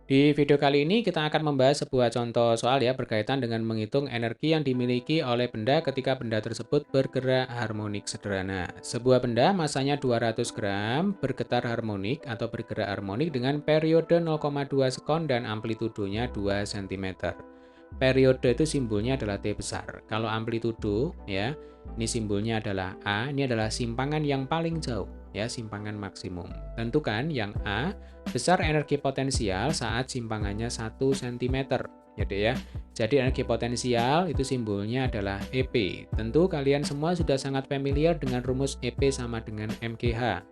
Di video kali ini kita akan membahas sebuah contoh soal ya berkaitan dengan menghitung energi yang dimiliki oleh benda ketika benda tersebut bergerak harmonik sederhana. Sebuah benda masanya 200 gram bergetar harmonik atau bergerak harmonik dengan periode 0,2 sekon dan amplitudonya 2 cm. Periode itu simbolnya adalah T besar. Kalau amplitudo ya, ini simbolnya adalah A, ini adalah simpangan yang paling jauh ya, simpangan maksimum. Tentukan yang A besar energi potensial saat simpangannya 1 cm. Ya, Dek ya. Jadi energi potensial itu simbolnya adalah EP. Tentu kalian semua sudah sangat familiar dengan rumus EP sama dengan mgh.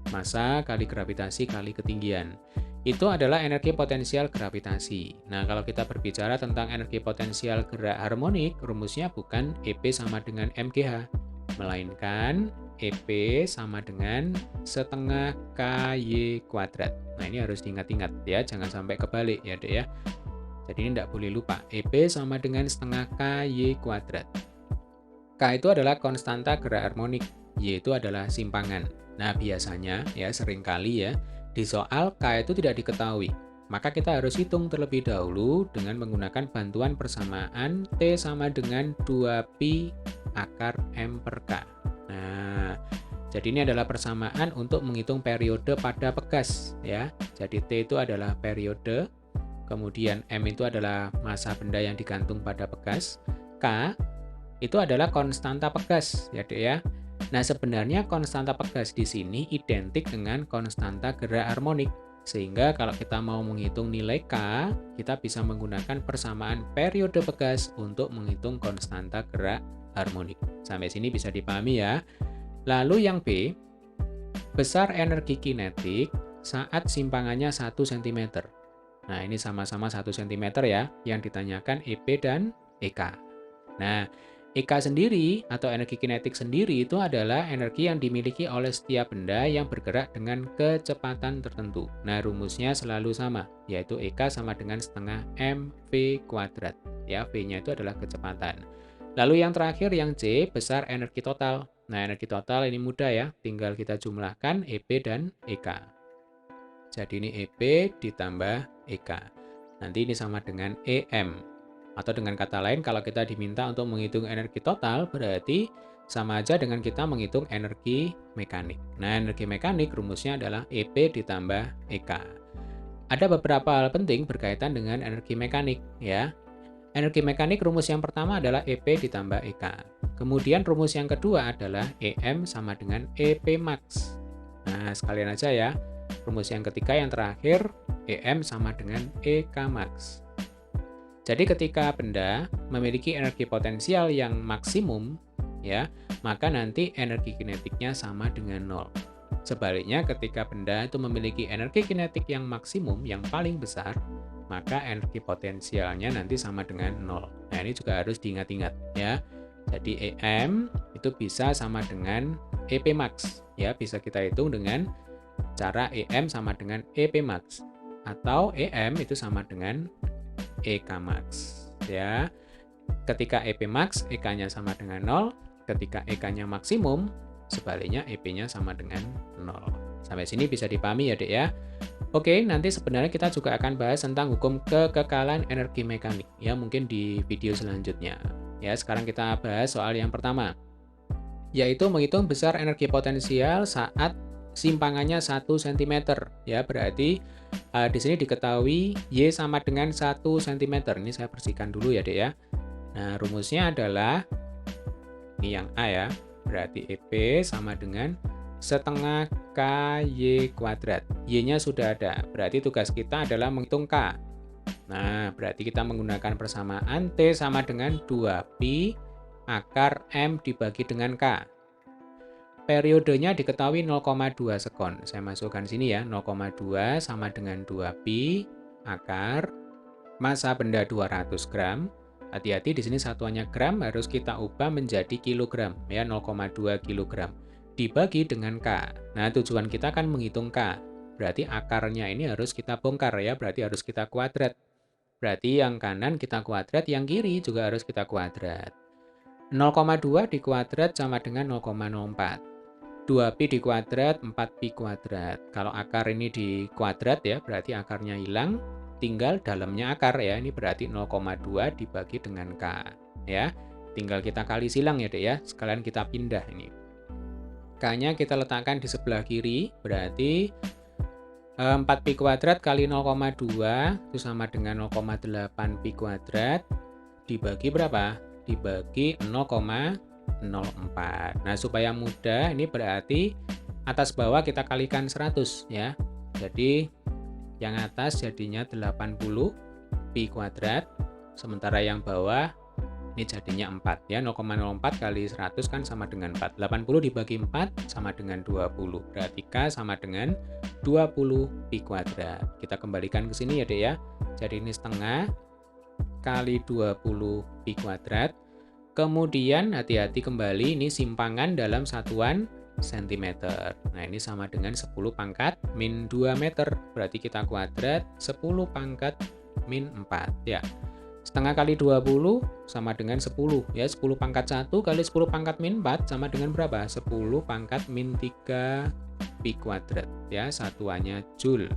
Massa kali gravitasi kali ketinggian. Itu adalah energi potensial gravitasi. Nah, kalau kita berbicara tentang energi potensial gerak harmonik, rumusnya bukan EP sama dengan mgh, melainkan EP sama dengan setengah KY kuadrat. Nah, ini harus diingat-ingat ya, jangan sampai kebalik ya, Dek ya. Jadi ini tidak boleh lupa, EP sama dengan setengah KY kuadrat. K itu adalah konstanta gerak harmonik, Y itu adalah simpangan. Nah, biasanya ya seringkali ya di soal K itu tidak diketahui. Maka kita harus hitung terlebih dahulu dengan menggunakan bantuan persamaan T sama dengan 2pi akar M per K. Nah, jadi ini adalah persamaan untuk menghitung periode pada pegas ya. Jadi T itu adalah periode, kemudian M itu adalah massa benda yang digantung pada pegas, K itu adalah konstanta pegas, ya Dek ya. Nah, sebenarnya konstanta pegas di sini identik dengan konstanta gerak harmonik. Sehingga kalau kita mau menghitung nilai K, kita bisa menggunakan persamaan periode pegas untuk menghitung konstanta gerak harmonik. Sampai sini bisa dipahami ya. Lalu yang B, besar energi kinetik saat simpangannya 1 cm. Nah, ini sama-sama 1 cm ya, yang ditanyakan EP dan EK. Nah, EK sendiri atau energi kinetik sendiri itu adalah energi yang dimiliki oleh setiap benda yang bergerak dengan kecepatan tertentu. Nah, rumusnya selalu sama, yaitu EK sama dengan setengah mv kuadrat. Ya, V-nya itu adalah kecepatan. Lalu yang terakhir yang C, besar energi total. Nah, energi total ini mudah ya, tinggal kita jumlahkan EP dan EK. Jadi ini EP ditambah EK. Nanti ini sama dengan EM. Atau dengan kata lain, kalau kita diminta untuk menghitung energi total, berarti sama aja dengan kita menghitung energi mekanik. Nah, energi mekanik rumusnya adalah EP ditambah EK. Ada beberapa hal penting berkaitan dengan energi mekanik, ya. Energi mekanik rumus yang pertama adalah EP ditambah EK. Kemudian rumus yang kedua adalah EM sama dengan EP max. Nah, sekalian aja ya. Rumus yang ketiga yang terakhir, EM sama dengan EK max. Jadi ketika benda memiliki energi potensial yang maksimum, ya, maka nanti energi kinetiknya sama dengan 0. Sebaliknya ketika benda itu memiliki energi kinetik yang maksimum, yang paling besar, maka energi potensialnya nanti sama dengan 0. Nah, ini juga harus diingat-ingat ya. Jadi EM itu bisa sama dengan EP max, ya, bisa kita hitung dengan cara EM sama dengan EP max atau EM itu sama dengan EK max ya. Ketika EP max EK-nya sama dengan 0, ketika EK-nya maksimum sebaliknya EP-nya sama dengan 0. Sampai sini bisa dipahami ya, Dek ya. Oke, nanti sebenarnya kita juga akan bahas tentang hukum kekekalan energi mekanik ya, mungkin di video selanjutnya. Ya, sekarang kita bahas soal yang pertama, yaitu menghitung besar energi potensial saat simpangannya 1 cm. Ya, berarti di sini diketahui Y sama dengan 1 cm. Ini saya bersihkan dulu ya, Dek ya. Nah, rumusnya adalah ini yang A ya. Berarti EP sama dengan setengah KY kuadrat. Y-nya sudah ada. Berarti tugas kita adalah menghitung K. Nah, berarti kita menggunakan persamaan T sama dengan 2pi akar M dibagi dengan K. Periodenya diketahui 0,2 sekon. Saya masukkan sini ya, 0,2 sama dengan 2pi akar massa benda 200 gram. Hati-hati di sini satuannya gram harus kita ubah menjadi kilogram ya, 0,2 kilogram dibagi dengan K. Nah, tujuan kita kan menghitung K. Berarti akarnya ini harus kita bongkar ya, berarti harus kita kuadrat. Berarti yang kanan kita kuadrat, yang kiri juga harus kita kuadrat. 0,2 dikuadrat sama dengan 0,04. 2pi dikuadrat, 4pi kuadrat. Kalau akar ini dikuadrat ya, berarti akarnya hilang. tinggal dalamnya akar ya. Ini berarti 0,2 dibagi dengan K ya. Tinggal kita kali silang ya Dek ya. Sekalian kita pindah ini. K-nya kita letakkan di sebelah kiri, berarti 4pi kuadrat kali 0,2 itu sama dengan 0,8 pi kuadrat dibagi berapa? Dibagi 0,04. Nah, supaya mudah ini berarti atas bawah kita kalikan 100 ya. Jadi yang atas jadinya 80 pi kuadrat, sementara yang bawah ini jadinya 4 ya. 0,04 kali 100 kan sama dengan 4. 80 dibagi 4 sama dengan 20. Berarti K sama dengan 20 pi kuadrat. Kita kembalikan ke sini ya Dek ya. Jadi ini setengah kali 20 pi kuadrat. Kemudian hati-hati kembali ini simpangan dalam satuan cm. Nah, ini sama dengan 10 pangkat min 2 meter. Berarti kita kuadrat 10 pangkat min 4 ya. Setengah kali 20 sama dengan 10 ya. 10 pangkat 1 kali 10 pangkat min 4 sama dengan berapa? 10 pangkat min 3 pi kuadrat ya. Satuannya joule.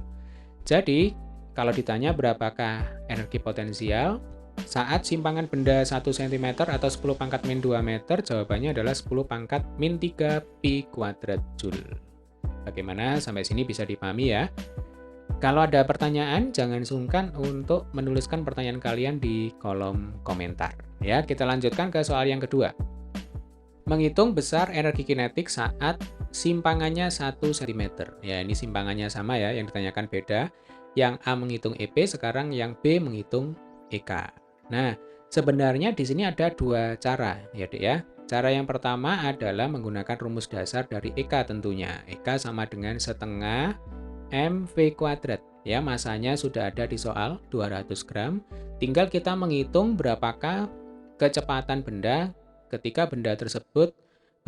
Jadi kalau ditanya berapakah energi potensial saat simpangan benda 1 cm atau 10 pangkat min 2 meter, jawabannya adalah 10 pangkat min 3 pi kuadrat joule. Bagaimana? Sampai sini bisa dipahami ya. Kalau ada pertanyaan, jangan sungkan untuk menuliskan pertanyaan kalian di kolom komentar. Ya, kita lanjutkan ke soal yang kedua. Menghitung besar energi kinetik saat simpangannya 1 cm. Ya, ini simpangannya sama ya, yang ditanyakan beda. Yang A menghitung EP, sekarang yang B menghitung EK. Nah, sebenarnya di sini ada dua cara ya Dek ya. Cara yang pertama adalah menggunakan rumus dasar dari EK tentunya. EK sama dengan setengah mv kuadrat. Ya, masanya sudah ada di soal 200 gram. Tinggal kita menghitung berapakah kecepatan benda ketika benda tersebut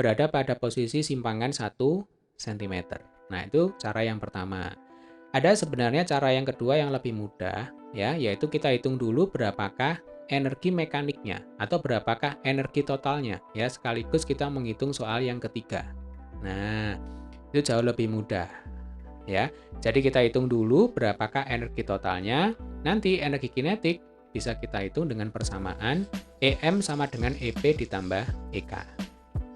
berada pada posisi simpangan 1 cm. Nah, itu cara yang pertama. Ada sebenarnya cara yang kedua yang lebih mudah, ya, yaitu kita hitung dulu berapakah energi mekaniknya atau berapakah energi totalnya, ya, sekaligus kita menghitung soal yang ketiga. Nah, itu jauh lebih mudah, ya. Jadi kita hitung dulu berapakah energi totalnya, nanti energi kinetik bisa kita hitung dengan persamaan EM sama dengan EP ditambah EK.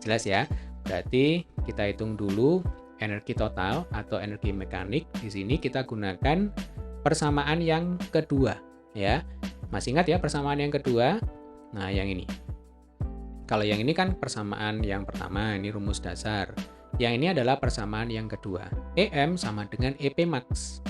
Jelas ya? Berarti kita hitung dulu energi total atau energi mekanik. Di sini kita gunakan persamaan yang kedua ya. Masih ingat ya persamaan yang kedua? Nah, yang ini. Kalau yang ini kan persamaan yang pertama, ini rumus dasar. Yang ini adalah persamaan yang kedua. EM sama dengan EP max.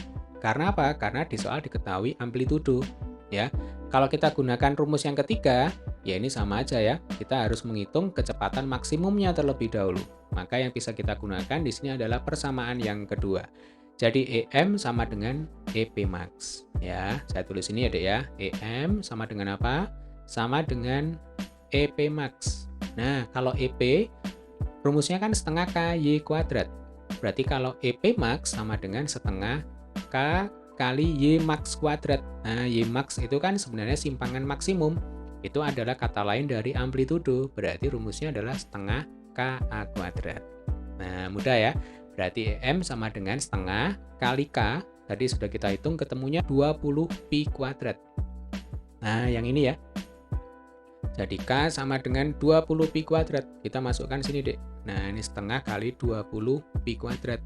Karena apa? Karena di soal diketahui amplitudo ya. Kalau kita gunakan rumus yang ketiga, ya ini sama aja ya. Kita harus menghitung kecepatan maksimumnya terlebih dahulu. Maka yang bisa kita gunakan di sini adalah persamaan yang kedua. Jadi EM sama dengan EP max. Ya, saya tulis ini ya Dek ya. EM sama dengan apa? Sama dengan EP max. Nah, kalau EP rumusnya kan setengah KY kuadrat. Berarti kalau EP max sama dengan setengah K kali Y max kuadrat. Nah, Y max itu kan sebenarnya simpangan maksimum. Itu adalah kata lain dari amplitudo. Berarti rumusnya adalah setengah KA kuadrat. Nah, mudah ya. Berarti EM sama dengan setengah kali K. Tadi sudah kita hitung ketemunya 20 pi kuadrat. Nah, yang ini ya. Jadi K sama dengan 20 pi kuadrat. Kita masukkan sini, Dek. Nah, ini setengah kali 20 pi kuadrat.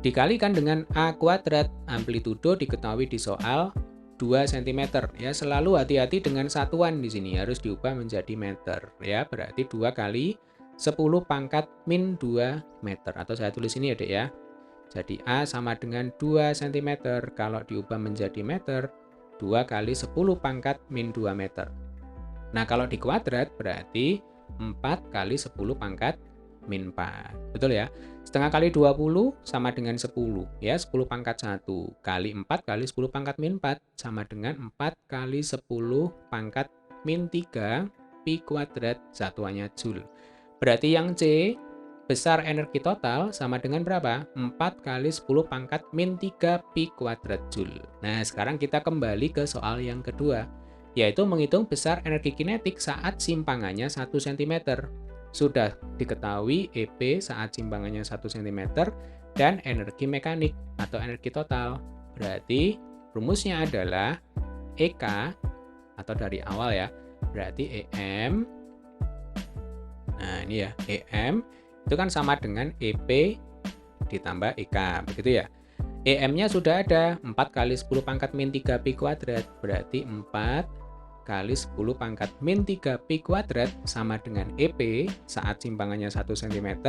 Dikalikan dengan A kuadrat. Amplitudo diketahui di soal 2 cm. Ya, selalu hati-hati dengan satuan di sini. Harus diubah menjadi meter. Ya, berarti 2 kali 10 pangkat min 2 meter. Atau saya tulis ini ya Dek ya. Jadi A sama dengan 2 cm. Kalau diubah menjadi meter, 2 kali 10 pangkat min 2 meter. Nah, kalau di kuadrat berarti 4 kali 10 pangkat min 4. Betul ya? Setengah kali 20 sama dengan 10. Ya, 10 pangkat 1 kali 4 kali 10 pangkat min 4 sama dengan 4 kali 10 pangkat min 3 pi kuadrat, satuannya joule. Berarti yang C, besar energi total sama dengan berapa? 4 kali 10 pangkat min 3 pi kuadrat joule. Nah, sekarang kita kembali ke soal yang kedua, yaitu menghitung besar energi kinetik saat simpangannya 1 cm. Sudah diketahui EP saat simpangannya 1 cm dan energi mekanik atau energi total. Berarti Rumusnya adalah EK atau dari awal ya, berarti EM. Nah, ini ya, EM itu kan sama dengan EP ditambah EK, begitu ya. EM-nya sudah ada, 4 kali 10 pangkat min 3 Pi kuadrat, berarti 4 kali 10 pangkat min 3 Pi kuadrat sama dengan EP saat simpangannya 1 cm.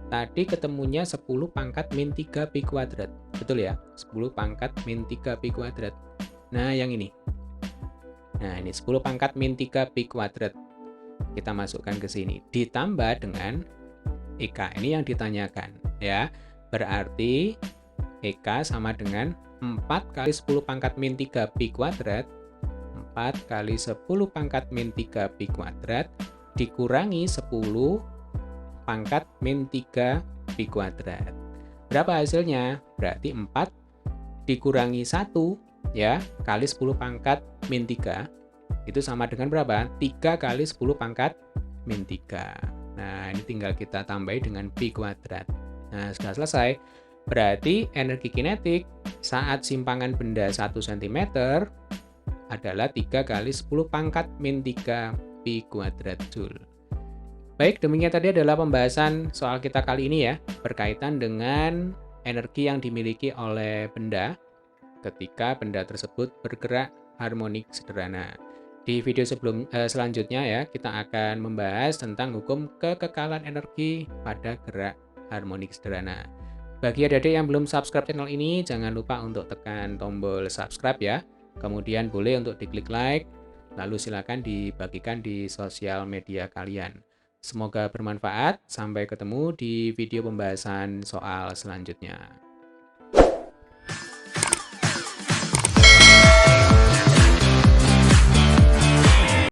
Tadi ketemunya 10 pangkat min 3 Pi kuadrat, betul ya? 10 pangkat min 3 Pi kuadrat. Nah, yang ini. Nah, ini 10 pangkat min 3 Pi kuadrat. Kita masukkan ke sini. Ditambah dengan EK, ini yang ditanyakan ya. Berarti EK sama dengan 4 kali 10 pangkat min 3 Pi kuadrat, 4 kali 10 pangkat min 3 Pi kuadrat, dikurangi 10 pangkat min 3 Pi kuadrat. Berapa hasilnya? Berarti 4 dikurangi 1 ya, kali 10 pangkat min 3, itu sama dengan berapa? 3 kali 10 pangkat min 3. Nah, ini tinggal kita tambahi dengan Pi kuadrat. Nah, sudah selesai. Berarti energi kinetik saat simpangan benda 1 cm adalah 3 kali 10 pangkat min 3 Pi kuadrat Joule. Baik, demikian tadi adalah pembahasan soal kita kali ini ya, berkaitan dengan energi yang dimiliki oleh benda ketika benda tersebut bergerak harmonik sederhana. Di video selanjutnya ya, kita akan membahas tentang hukum kekekalan energi pada gerak harmonik sederhana. Bagi adik-adik yang belum subscribe channel ini, jangan lupa untuk tekan tombol subscribe ya. Kemudian boleh untuk diklik like, lalu silakan dibagikan di sosial media kalian. Semoga bermanfaat. Sampai ketemu di video pembahasan soal selanjutnya.